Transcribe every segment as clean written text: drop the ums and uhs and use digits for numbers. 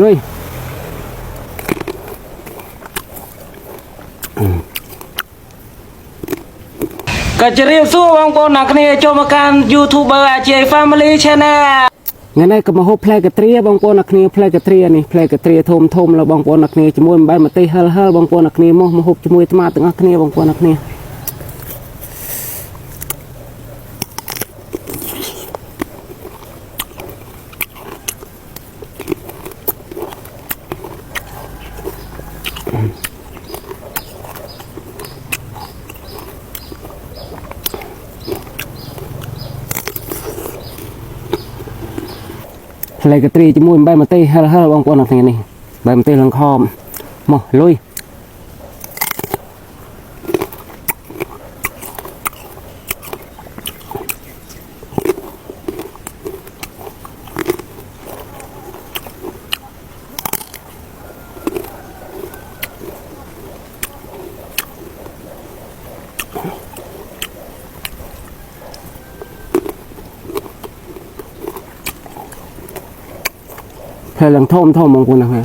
ลุยก็จะเรียกสู้บางคนนักเนี่ยโจมการยูทูบเบอร์เจฟามิลี่ชาแนลงั้นไอ้ก็มาฮบเพลงกระเตรียบางคนนักเนี่ยเพลงกระเตรียนี่เพลงกระเตรียทมแล้วบางคนนักเนี่ยจมวยใบมาตีเฮลบางคนนักเนี่ยมาฮบจมวยมาตั้งนักเนี่ยบางคนนักเนี่ยเลยกระตรีจมูกใบมันเต้เฮลบางคนอะไรนี่ใบมันเต้หลังคอมมาลุยเพลงท่อมบางคนนะฮะ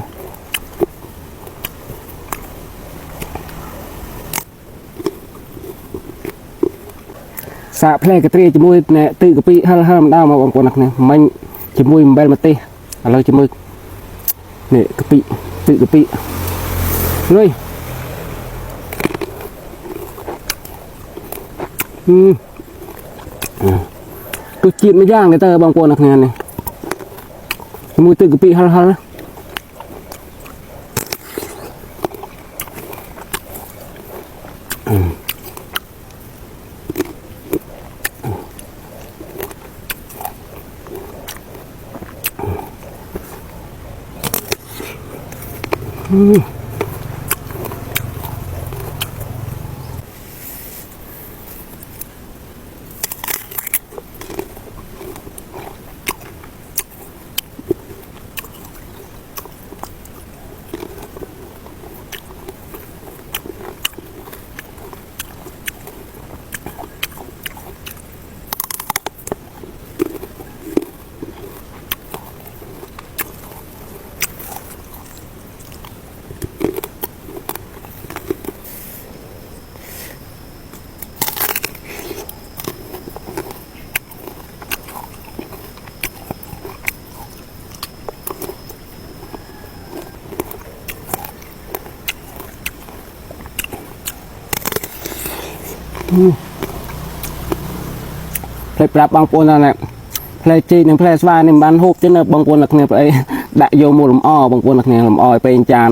สะเพลงกระตรีจมูกเนี่ยตื่นกระปีเฮลมันได้มาบางคนนะเนี่ยมันจมูกใบมันเต้อะไรจมูกเนี่ยกระปีตื่นกระปีเลยตัวจีนไม่ย่างเลยเตอร์บางคนนะเนี่ยมือตึกกะปิฮัลฮัลเพลย์ปรับบางคนนั่นแหละเพลย์จีนเพลย์สวานี่บ้านฮุบจนบางคนหลักเนี่ยไปได้โยมูลมอ้อบางคนหลักเนี่ยลมอ้อยไปจาน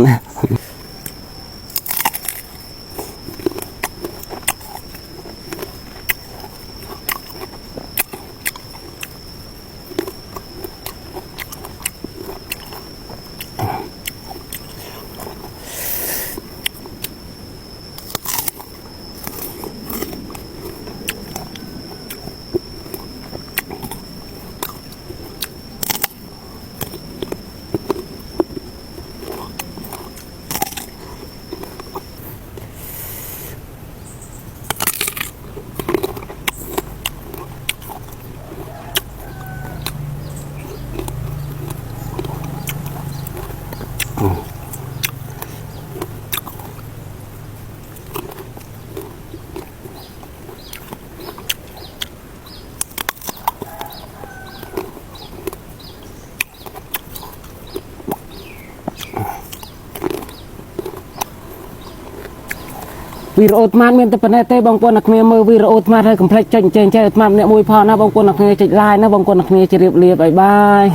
วีรโอตมันเมียนแต่ปนเต้บางคนนักเมียมือวีรโอตมันให้คอมเพล็กซ์เจนมันเนี่ยมวยพอนะบางคนนักเมียจะลายนะบางคนนักเมียจะเรียบเรียบไปบาย